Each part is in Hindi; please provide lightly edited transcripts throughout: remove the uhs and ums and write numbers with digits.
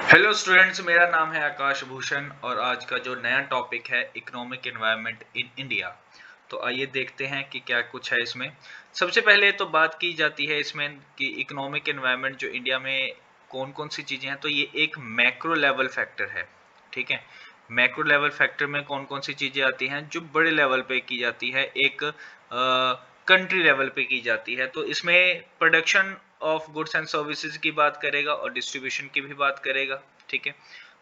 हेलो स्टूडेंट्स, मेरा नाम है आकाश भूषण और आज का जो नया टॉपिक है इकोनॉमिक एनवायरनमेंट इन इंडिया। तो आइए देखते हैं कि क्या कुछ है इसमें। सबसे पहले तो बात की जाती है इसमें कि इकोनॉमिक एनवायरनमेंट जो इंडिया में कौन कौन सी चीज़ें हैं, तो ये एक मैक्रो लेवल फैक्टर है। ठीक है, मैक्रो लेवल फैक्टर में कौन कौन सी चीज़ें आती हैं जो बड़े लेवल पे की जाती है, एक कंट्री लेवल पे की जाती है। तो इसमें production of goods and services की बात करेगा और डिस्ट्रीब्यूशन की भी बात करेगा। ठीक है,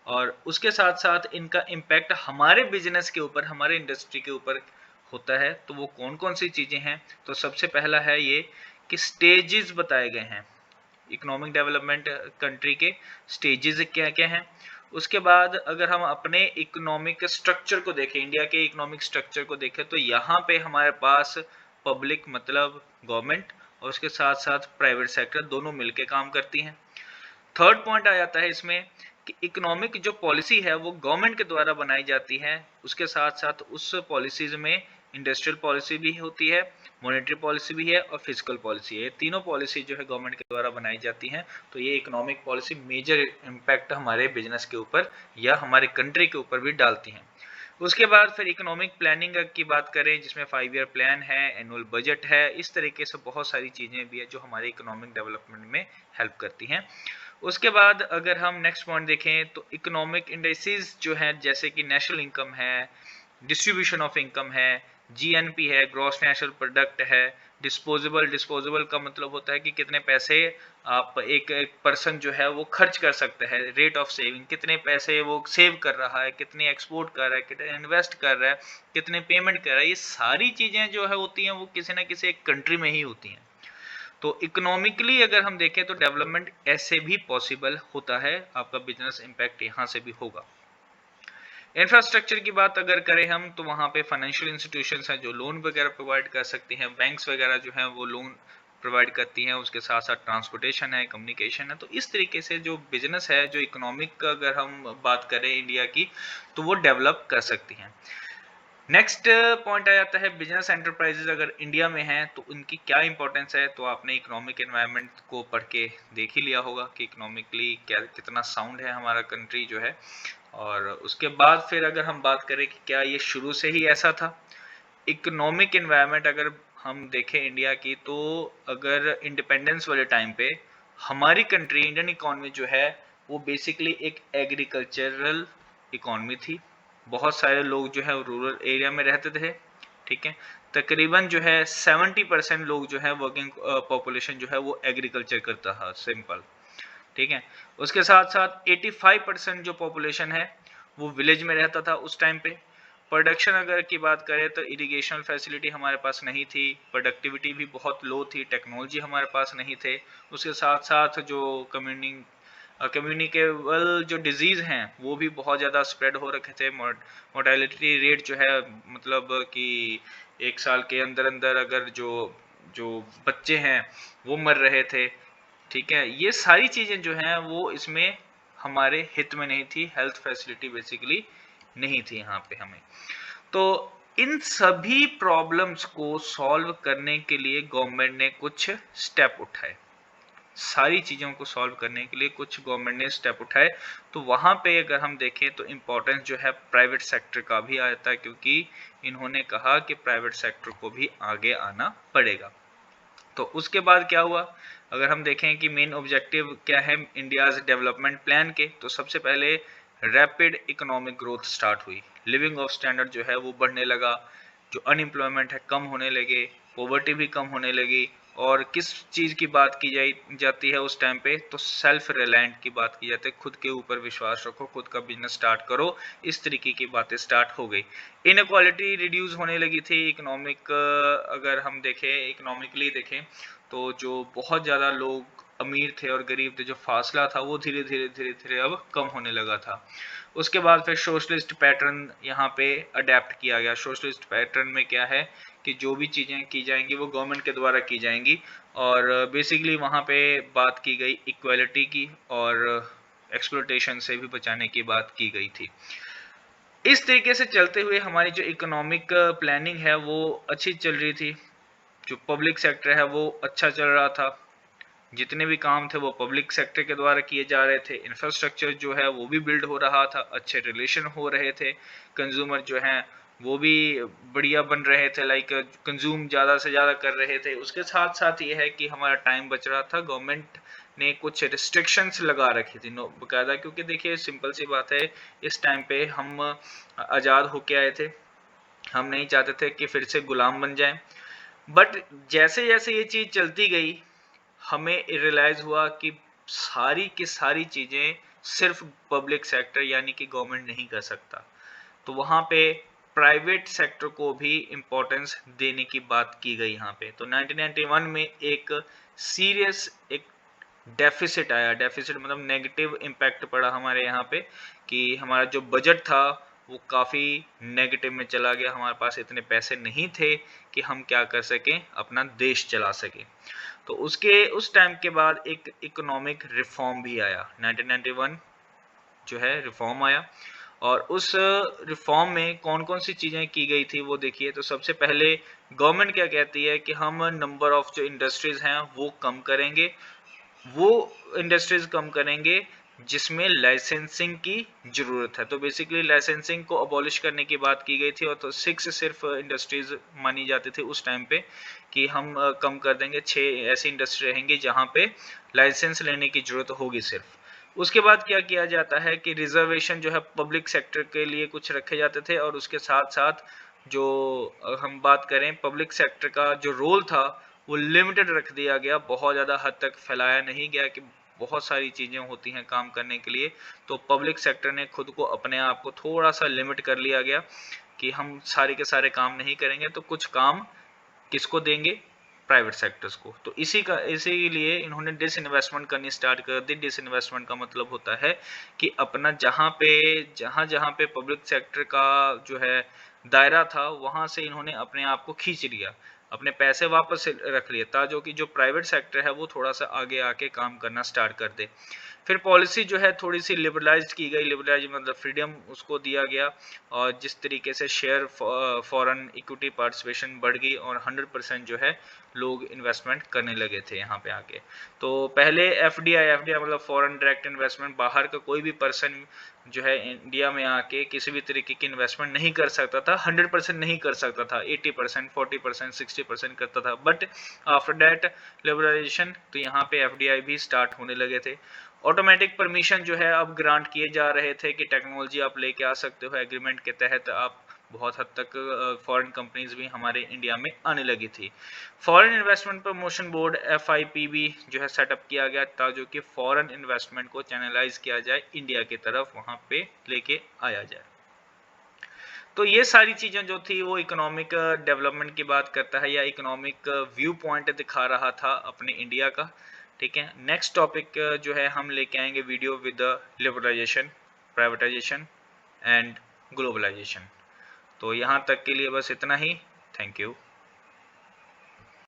और उसके साथ साथ इनका इम्पैक्ट हमारे बिजनेस के ऊपर, हमारे इंडस्ट्री के ऊपर होता है। तो वो कौन कौन सी चीज़ें हैं, तो सबसे पहला है ये कि स्टेजेस बताए गए हैं इकोनॉमिक डेवलपमेंट कंट्री के। स्टेजेस क्या क्या हैं, उसके बाद अगर हम अपने इकोनॉमिक स्ट्रक्चर को देखें, इंडिया के इकोनॉमिक स्ट्रक्चर को देखें, तो यहाँ पे हमारे पास पब्लिक मतलब गवर्नमेंट और उसके साथ साथ प्राइवेट सेक्टर दोनों मिलकर काम करती हैं। थर्ड पॉइंट आ जाता है इसमें कि इकोनॉमिक जो पॉलिसी है वो गवर्नमेंट के द्वारा बनाई जाती है, उसके साथ साथ उस पॉलिसीज में इंडस्ट्रियल पॉलिसी भी होती है, मॉनेटरी पॉलिसी भी है और फिजिकल पॉलिसी है। तीनों पॉलिसी जो है गवर्नमेंट के द्वारा बनाई जाती हैं। तो ये इकोनॉमिक पॉलिसी मेजर इम्पैक्ट हमारे बिजनेस के ऊपर या हमारे कंट्री के ऊपर भी डालती हैं। उसके बाद फिर इकोनॉमिक प्लानिंग की बात करें, जिसमें 5 ईयर प्लान है, एनुअल बजट है, इस तरीके से बहुत सारी चीज़ें भी है जो हमारे इकोनॉमिक डेवलपमेंट में हेल्प करती हैं। उसके बाद अगर हम नेक्स्ट पॉइंट देखें तो इकोनॉमिक इंडेक्सेस जो हैं, जैसे कि नेशनल इनकम है, डिस्ट्रीब्यूशन ऑफ इनकम है, जीएनपी है, ग्रॉस नेशनल प्रोडक्ट है, डिस्पोजेबल का मतलब होता है कि कितने पैसे आप एक पर्सन जो है वो खर्च कर सकते हैं, रेट ऑफ सेविंग, कितने पैसे वो सेव कर रहा है, कितने एक्सपोर्ट कर रहा है, कितने इन्वेस्ट कर रहा है, कितने पेमेंट कर रहा है। ये सारी चीजें जो है होती हैं वो किसी ना किसी एक कंट्री में ही होती हैं। तो इकोनॉमिकली अगर हम देखें तो डेवलपमेंट ऐसे भी पॉसिबल होता है, आपका बिजनेस इंपैक्ट यहाँ से भी होगा। इंफ्रास्ट्रक्चर की बात अगर करें हम, तो वहाँ पे फाइनेंशियल इंस्टीट्यूशंस हैं जो लोन वगैरह प्रोवाइड कर सकती हैं, बैंक्स वगैरह जो हैं वो लोन प्रोवाइड करती हैं, उसके साथ साथ ट्रांसपोर्टेशन है, कम्युनिकेशन है। तो इस तरीके से जो बिजनेस है, जो इकोनॉमिक का अगर हम बात करें इंडिया की, तो वो डेवलप कर सकती हैं। नेक्स्ट पॉइंट आ जाता है बिजनेस एंटरप्राइजेज अगर इंडिया में हैं तो उनकी क्या इंपॉर्टेंस है। तो आपने इकोनॉमिक एनवायरनमेंट को पढ़ के देख ही लिया होगा कि इकोनॉमिकली क्या कितना साउंड है हमारा कंट्री जो है। और उसके बाद फिर अगर हम बात करें कि क्या ये शुरू से ही ऐसा था, इकोनॉमिक एनवायरनमेंट अगर हम देखें इंडिया की, तो अगर इंडिपेंडेंस वाले टाइम पे हमारी कंट्री इंडियन इकोनॉमी जो है वो बेसिकली एक एग्रीकल्चरल इकोनॉमी थी। बहुत सारे लोग जो है रूरल एरिया में रहते थे। ठीक है, तकरीबन जो है 70% लोग जो है वर्किंग पॉपुलेशन जो है वो एग्रीकल्चर करता था, सिंपल। ठीक है, उसके साथ साथ 85% जो पॉपुलेशन है वो विलेज में रहता था उस टाइम पे। प्रोडक्शन अगर की बात करें तो इरिगेशन फैसिलिटी हमारे पास नहीं थी, प्रोडक्टिविटी भी बहुत लो थी, टेक्नोलॉजी हमारे पास नहीं थे। उसके साथ साथ जो कम्युनिकेबल जो डिजीज हैं वो भी बहुत ज़्यादा स्प्रेड हो रखे थे। मोर्टेलिटी रेट जो है, मतलब कि एक साल के अंदर अंदर अगर जो जो बच्चे हैं वो मर रहे थे। ठीक है, ये सारी चीज़ें जो हैं वो इसमें हमारे हित में नहीं थी, हेल्थ फैसिलिटी बेसिकली नहीं थी यहाँ पे हमें। तो इन सभी प्रॉब्लम्स को सॉल्व करने के लिए गवर्नमेंट ने कुछ स्टेप उठाए, सारी चीज़ों को सॉल्व करने के लिए कुछ गवर्नमेंट ने स्टेप उठाए। तो वहाँ पे अगर हम देखें तो इम्पोर्टेंस जो है प्राइवेट सेक्टर का भी आ जाता है, क्योंकि इन्होंने कहा कि प्राइवेट सेक्टर को भी आगे आना पड़ेगा। तो उसके बाद क्या हुआ, अगर हम देखें कि मेन ऑब्जेक्टिव क्या है इंडियाज डेवलपमेंट प्लान के, तो सबसे पहले रैपिड इकोनॉमिक ग्रोथ स्टार्ट हुई, लिविंग ऑफ स्टैंडर्ड जो है वो बढ़ने लगा, जो अनएम्प्लॉयमेंट है कम होने लगे, पॉवर्टी भी कम होने लगी। और किस चीज़ की बात की जाती है उस टाइम पे, तो सेल्फ रिलायंट की बात की जाती है, खुद के ऊपर विश्वास रखो, खुद का बिजनेस स्टार्ट करो, इस तरीके की बातें स्टार्ट हो गई। इनक्वालिटी रिड्यूस होने लगी थी। इकोनॉमिक अगर हम देखें, इकोनॉमिकली देखें, तो जो बहुत ज़्यादा लोग अमीर थे और गरीब थे, जो फासला था वो धीरे धीरे धीरे धीरे अब कम होने लगा था। उसके बाद फिर सोशलिस्ट पैटर्न यहाँ पे अडेप्ट किया गया। सोशलिस्ट पैटर्न में क्या है कि जो भी चीज़ें की जाएंगी वो गवर्नमेंट के द्वारा की जाएंगी, और बेसिकली वहाँ पे बात की गई इक्वालिटी की और एक्सप्लोटेशन से भी बचाने की बात की गई थी। इस तरीके से चलते हुए हमारी जो इकोनॉमिक प्लानिंग है वो अच्छी चल रही थी, जो पब्लिक सेक्टर है वो अच्छा चल रहा था, जितने भी काम थे वो पब्लिक सेक्टर के द्वारा किए जा रहे थे, इंफ्रास्ट्रक्चर जो है वो भी बिल्ड हो रहा था, अच्छे रिलेशन हो रहे थे, कंज्यूमर जो हैं वो भी बढ़िया बन रहे थे, लाइक कंज्यूम ज़्यादा से ज़्यादा कर रहे थे। उसके साथ साथ ये है कि हमारा टाइम बच रहा था, गवर्नमेंट ने कुछ रिस्ट्रिक्शंस लगा रखी थी बकायदा, क्योंकि देखिए सिंपल सी बात है, इस टाइम पे हम आज़ाद होके आए थे, हम नहीं चाहते थे कि फिर से गुलाम बन जाएं। बट जैसे जैसे ये चीज़ चलती गई, हमें रियलाइज हुआ कि सारी की सारी चीज़ें सिर्फ पब्लिक सेक्टर यानी कि गवर्नमेंट नहीं कर सकता। तो वहाँ पे प्राइवेट सेक्टर को भी इम्पोर्टेंस देने की बात की गई यहाँ पे। तो 1991 में एक सीरियस एक डेफिसिट आया, डेफिसिट मतलब नेगेटिव इम्पैक्ट पड़ा हमारे यहाँ पे, कि हमारा जो बजट था वो काफ़ी नेगेटिव में चला गया, हमारे पास इतने पैसे नहीं थे कि हम क्या कर सकें, अपना देश चला सकें। तो उसके उस टाइम के बाद एक इकोनॉमिक रिफॉर्म भी आया, 1991 जो है रिफॉर्म आया। और उस रिफॉर्म में कौन कौन सी चीज़ें की गई थी वो देखिए। तो सबसे पहले गवर्नमेंट क्या कहती है कि हम नंबर ऑफ जो इंडस्ट्रीज हैं वो कम करेंगे, वो इंडस्ट्रीज कम करेंगे जिसमें लाइसेंसिंग की जरूरत है। तो बेसिकली लाइसेंसिंग को अबॉलिश करने की बात की गई थी, और तो 6 सिर्फ इंडस्ट्रीज मानी जाती थी उस टाइम पे, कि हम कम कर देंगे, 6 ऐसी इंडस्ट्री रहेंगी जहां पे लाइसेंस लेने की जरूरत होगी सिर्फ। उसके बाद क्या किया जाता है कि रिजर्वेशन जो है पब्लिक सेक्टर के लिए कुछ रखे जाते थे, और उसके साथ साथ जो हम बात करें पब्लिक सेक्टर का जो रोल था वो लिमिटेड रख दिया गया, बहुत ज़्यादा हद तक फैलाया नहीं गया कि बहुत सारी चीज़ें होती हैं काम करने के लिए। तो पब्लिक सेक्टर ने खुद को अपने आप को थोड़ा सा लिमिट कर लिया गया कि हम सारे के सारे काम नहीं करेंगे, तो कुछ काम किसको देंगे, प्राइवेट सेक्टर्स को। तो इसीलिए इन्होंने डिसइन्वेस्टमेंट करनी स्टार्ट कर दी। डिसइन्वेस्टमेंट का मतलब होता है कि अपना जहां जहां पे पब्लिक सेक्टर का जो है दायरा था वहां से इन्होंने अपने आप को खींच लिया, अपने पैसे वापस रख लिए, ताकि जो प्राइवेट सेक्टर है वो थोड़ा सा आगे आके काम करना स्टार्ट कर दे। फिर पॉलिसी जो है थोड़ी सी लिबरलाइज की गई, लिबरलाइज मतलब फ्रीडम उसको दिया गया, और जिस तरीके से शेयर फॉरेन इक्विटी पार्टिसिपेशन बढ़ गई और 100% जो है लोग इन्वेस्टमेंट करने लगे थे यहाँ पे आके। तो पहले एफडीआई मतलब फॉरेन डायरेक्ट इन्वेस्टमेंट, बाहर का कोई भी पर्सन जो है इंडिया में आके किसी भी तरीके की इन्वेस्टमेंट नहीं कर सकता था, 100% नहीं कर सकता था, 80%, 40%, 60% करता था। बट आफ्टर दैट लिबरलाइजेशन तो यहाँ पे एफडीआई भी स्टार्ट होने लगे थे। ऑटोमेटिक परमिशन जो है अब ग्रांट किए जा रहे थे कि टेक्नोलॉजी आप लेके आ सकते हो, एग्रीमेंट के तहत आप बहुत हद तक फॉरेन कंपनीज भी हमारे इंडिया में आने लगी थी। Foreign investment promotion board FIPB जो है सेटअप किया गया था, जो कि फॉरेन इन्वेस्टमेंट को चैनलाइज किया जाए, इंडिया की तरफ वहां पे लेके आया जाए। तो ये सारी चीजें जो थी वो इकोनॉमिक डेवलपमेंट की बात करता है, या इकोनॉमिक व्यू पॉइंट दिखा रहा था अपने इंडिया का। ठीक है, नेक्स्ट टॉपिक जो है हम लेके आएंगे video with liberalisation, privatisation and globalisation. तो यहाँ तक के लिए बस इतना ही। Thank you.